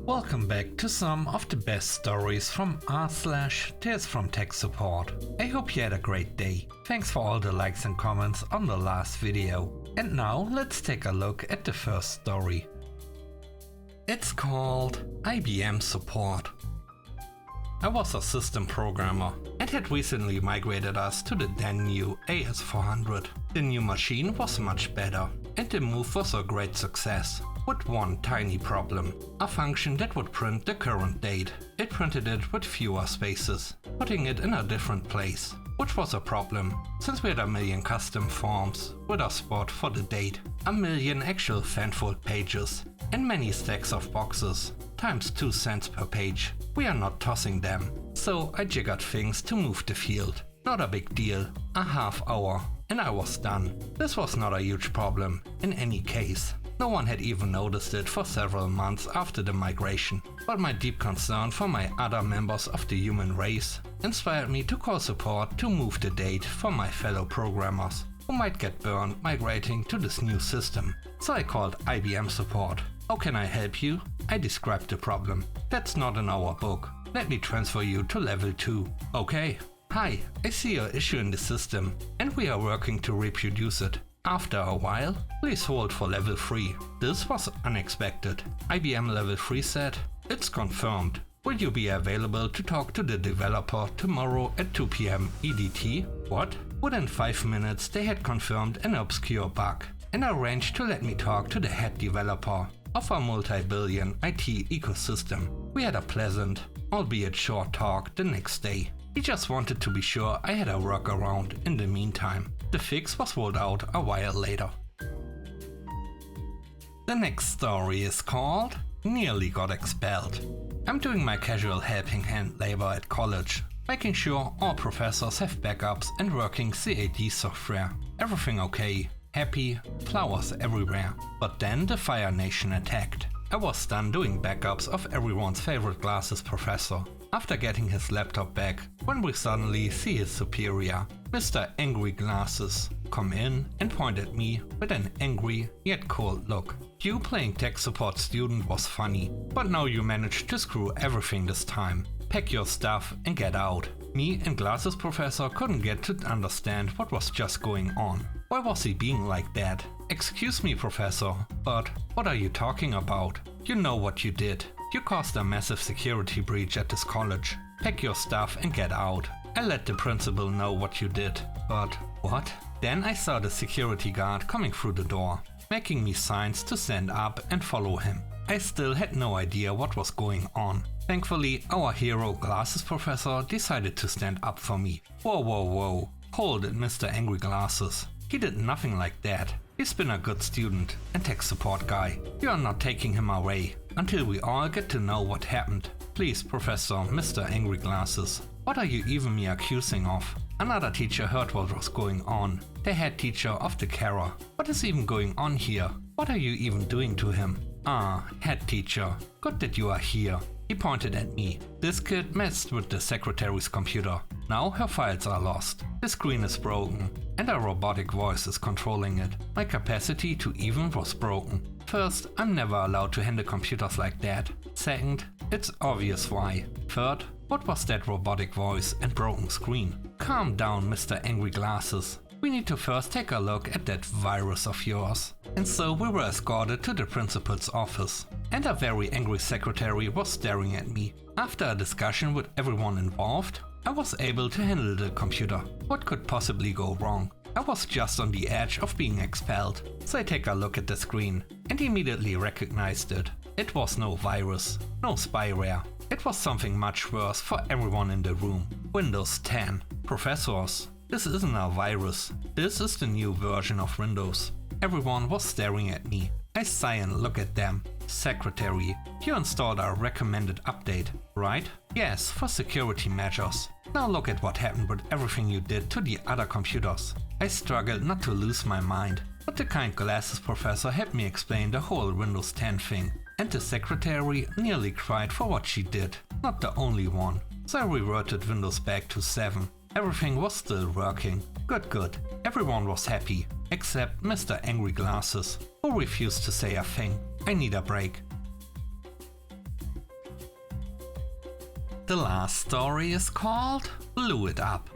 Welcome back to some of the best stories from r/TalesFromTechSupport. I hope you had a great day. Thanks for all the likes and comments on the last video. And now let's take a look at the first story. It's called IBM Support. I was a system programmer and had recently migrated us to the then new AS400. The new machine was much better and the move was a great success. With one tiny problem, a function that would print the current date. It printed it with fewer spaces, putting it in a different place, which was a problem since we had a million custom forms with a spot for the date, a million actual fanfold pages, and many stacks of boxes, times 2 cents per page. We are not tossing them, so I jiggered things to move the field. Not a big deal, a half hour, and I was done. This was not a huge problem in any case. No one had even noticed it for several months after the migration, but my deep concern for my other members of the human race inspired me to call support to move the date for my fellow programmers who might get burned migrating to this new system. So I called IBM Support. How can I help you? I described the problem. That's not in our book. Let me transfer you to level 2. Okay. Hi, I see your issue in the system and we are working to reproduce it. After a while, please hold for level 3. This was unexpected. IBM level 3 said, "It's confirmed. Will you be available to talk to the developer tomorrow at 2 PM EDT? What? Within 5 minutes they had confirmed an obscure bug and arranged to let me talk to the head developer of a multi-billion IT ecosystem. We had a pleasant, albeit short talk the next day. He just wanted to be sure I had a workaround in the meantime. The fix was rolled out a while later." The next story is called Nearly Got Expelled. I'm doing my casual helping hand labor at college, making sure all professors have backups and working CAD software. Everything okay, happy, flowers everywhere. But then the Fire Nation attacked. I was done doing backups of everyone's favorite glasses professor after getting his laptop back when we suddenly see his superior, Mr. Angry Glasses, come in and point at me with an angry yet cold look. You playing tech support student was funny, but now you managed to screw everything this time. Pack your stuff and get out. Me and Glasses Professor couldn't get to understand what was just going on. Why was he being like that? Excuse me, Professor, but what are you talking about? You know what you did. You caused a massive security breach at this college. Pack your stuff and get out. I let the principal know what you did. But what? Then I saw the security guard coming through the door, making me signs to stand up and follow him. I still had no idea what was going on. Thankfully, our hero Glasses Professor decided to stand up for me. Whoa. Hold it, Mr. Angry Glasses. He did nothing like that. He's been a good student and tech support guy. You are not taking him away until we all get to know what happened. Please, Professor, Mr. Angry Glasses. What are you even me accusing of? Another teacher heard what was going on. The head teacher of the Kara. What is even going on here? What are you even doing to him? Ah, head teacher. Good that you are here. He pointed at me. This kid messed with the secretary's computer. Now her files are lost. The screen is broken and a robotic voice is controlling it. My capacity to even was broken. First, I'm never allowed to handle computers like that. Second, it's obvious why. Third, what was that robotic voice and broken screen? Calm down, Mr. Angry Glasses. We need to first take a look at that virus of yours. And so we were escorted to the principal's office. And a very angry secretary was staring at me. After a discussion with everyone involved, I was able to handle the computer. What could possibly go wrong? I was just on the edge of being expelled. So I take a look at the screen and immediately recognized it. It was no virus, no spyware. It was something much worse for everyone in the room. Windows 10. Professors. This isn't a virus. This is the new version of Windows. Everyone was staring at me. I sigh and look at them. Secretary, you installed our recommended update, right? Yes, for security measures. Now look at what happened with everything you did to the other computers. I struggled not to lose my mind, but the kind Glasses Professor helped me explain the whole Windows 10 thing. And the secretary nearly cried for what she did. Not the only one. So I reverted Windows back to 7. Everything was still working. Good. Everyone was happy, except Mr. Angry Glasses, who refused to say a thing. I need a break. The last story is called Blew It Up.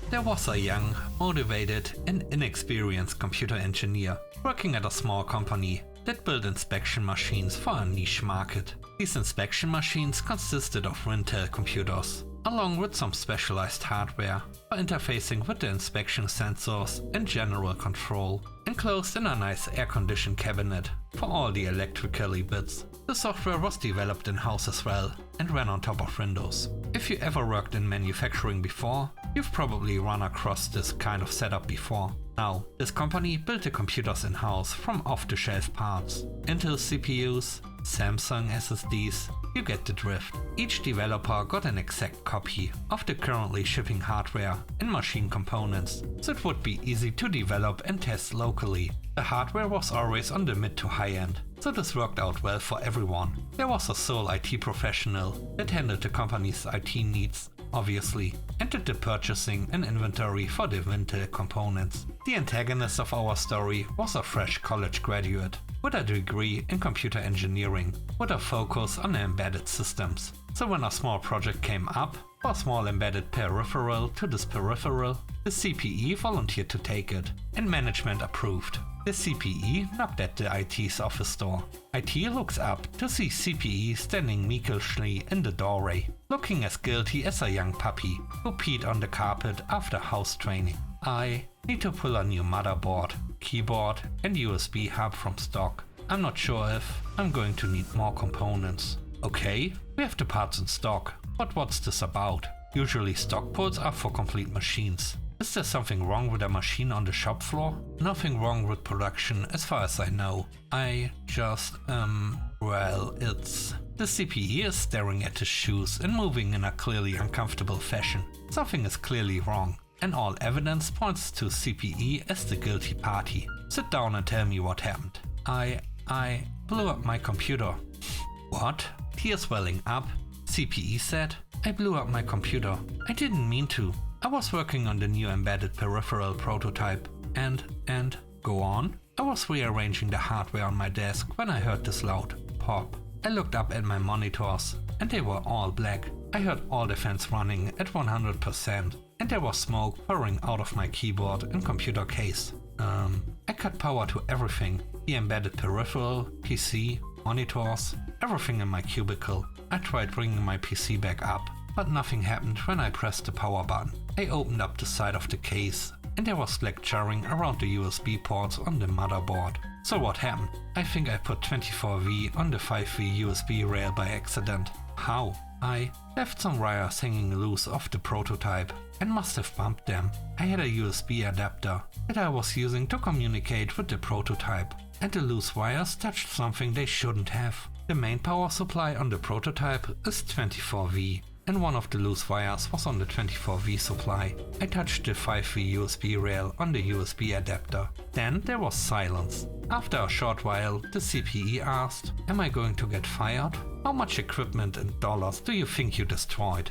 There was a young, motivated and inexperienced computer engineer working at a small company that built inspection machines for a niche market. These inspection machines consisted of Intel computers, along with some specialized hardware for interfacing with the inspection sensors and general control, enclosed in a nice air-conditioned cabinet for all the electrically bits. The software was developed in-house as well and ran on top of Windows. If you ever worked in manufacturing before, you've probably run across this kind of setup before. Now, this company built the computers in-house from off-the-shelf parts. Intel CPUs, Samsung SSDs, you get the drift. Each developer got an exact copy of the currently shipping hardware and machine components, so it would be easy to develop and test locally. The hardware was always on the mid to high end, so this worked out well for everyone. There was a sole IT professional that handled the company's IT needs, obviously, and did the purchasing and inventory for the Intel components. The antagonist of our story was a fresh college graduate with a degree in computer engineering, with a focus on embedded systems. So when a small project came up for a small embedded peripheral to this peripheral, the CPE volunteered to take it, and management approved. The CPE knocked at the IT's office door. IT looks up to see CPE standing meekly in the doorway, looking as guilty as a young puppy who peed on the carpet after house training. I need to pull a new motherboard, keyboard and USB hub from stock. I'm not sure if I'm going to need more components. Okay, we have the parts in stock, but what's this about? Usually stock pulls are for complete machines. Is there something wrong with a machine on the shop floor? Nothing wrong with production as far as I know. I just, well, it's... The CPE is staring at his shoes and moving in a clearly uncomfortable fashion. Something is clearly wrong, and all evidence points to CPE as the guilty party. Sit down and tell me what happened. I blew up my computer. What? Tears welling up. CPE said, I blew up my computer. I didn't mean to. I was working on the new embedded peripheral prototype and go on? I was rearranging the hardware on my desk when I heard this loud pop. I looked up at my monitors and they were all black. I heard all the fans running at 100% and there was smoke pouring out of my keyboard and computer case. I cut power to everything, the embedded peripheral, PC, monitors, everything in my cubicle. I tried bringing my PC back up, but nothing happened when I pressed the power button. I opened up the side of the case and there was black jarring around the USB ports on the motherboard. So what happened? I think I put 24V on the 5V USB rail by accident. How? I left some wires hanging loose off the prototype and must have bumped them. I had a USB adapter that I was using to communicate with the prototype, and the loose wires touched something they shouldn't have. The main power supply on the prototype is 24V, and one of the loose wires was on the 24V supply. I touched the 5V USB rail on the USB adapter. Then there was silence. After a short while, the CPE asked, am I going to get fired? How much equipment in dollars do you think you destroyed?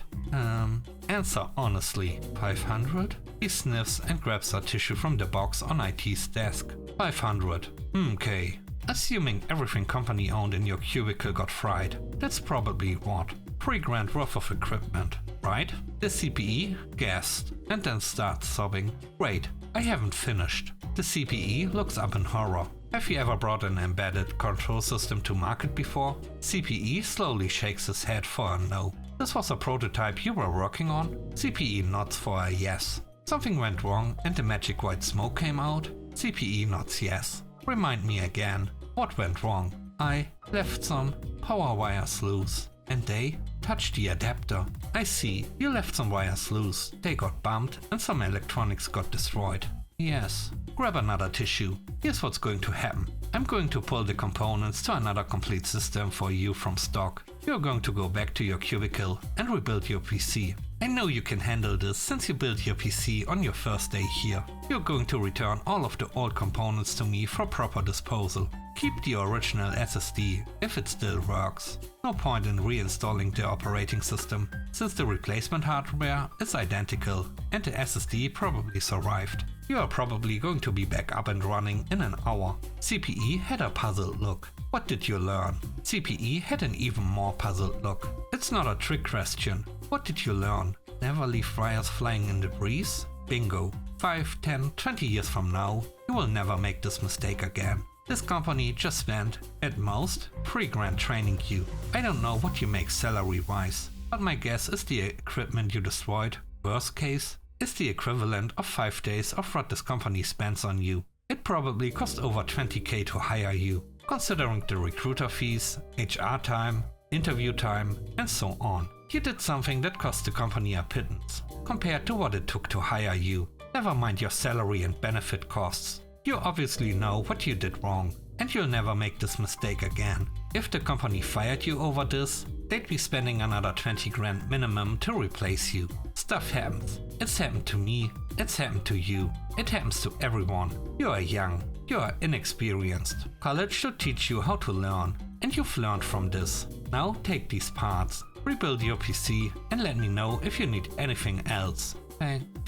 Answer honestly, 500? He sniffs and grabs a tissue from the box on IT's desk. 500. Okay. Assuming everything company owned in your cubicle got fried, that's probably what? $3,000 worth of equipment, right? The CPE gasped and then starts sobbing. Wait, I haven't finished. The CPE looks up in horror. Have you ever brought an embedded control system to market before? CPE slowly shakes his head for a no. This was a prototype you were working on? CPE nods for a yes. Something went wrong and the magic white smoke came out? CPE nods yes. Remind me again, what went wrong? I left some power wires loose and they touched the adapter. I see, you left some wires loose. They got bumped and some electronics got destroyed. Yes. Grab another tissue. Here's what's going to happen. I'm going to pull the components to another complete system for you from stock. You're going to go back to your cubicle and rebuild your PC. I know you can handle this since you built your PC on your first day here. You're going to return all of the old components to me for proper disposal. Keep the original SSD if it still works. No point in reinstalling the operating system, since the replacement hardware is identical and the SSD probably survived. You are probably going to be back up and running in an hour. CPE had a puzzled look. What did you learn? CPE had an even more puzzled look. It's not a trick question. What did you learn? Never leave wires flying in the breeze? Bingo. 5, 10, 20 years from now, you will never make this mistake again. This company just spent, at most, $3,000 training you. I don't know what you make salary wise, but my guess is the equipment you destroyed, worst case, is the equivalent of 5 days of what this company spends on you. It probably cost over $20,000 to hire you, considering the recruiter fees, HR time, interview time, and so on. You did something that cost the company a pittance, compared to what it took to hire you. Never mind your salary and benefit costs. You obviously know what you did wrong, and you'll never make this mistake again. If the company fired you over this, they'd be spending another $20,000 minimum to replace you. Stuff happens. It's happened to me, it's happened to you, it happens to everyone. You are young, you are inexperienced. College should teach you how to learn, and you've learned from this. Now take these parts, rebuild your PC, and let me know if you need anything else.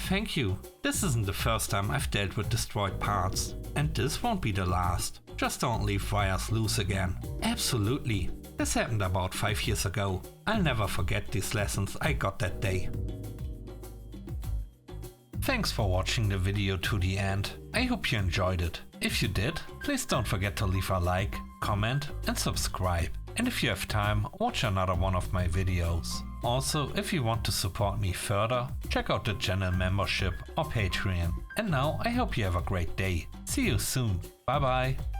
Thank you. This isn't the first time I've dealt with destroyed parts, and this won't be the last. Just don't leave wires loose again. Absolutely. This happened about 5 years ago. I'll never forget these lessons I got that day. Thanks for watching the video to the end. I hope you enjoyed it. If you did, please don't forget to leave a like, comment and subscribe. And if you have time, watch another one of my videos. Also, if you want to support me further, check out the channel membership or Patreon. And now I hope you have a great day. See you soon. Bye bye.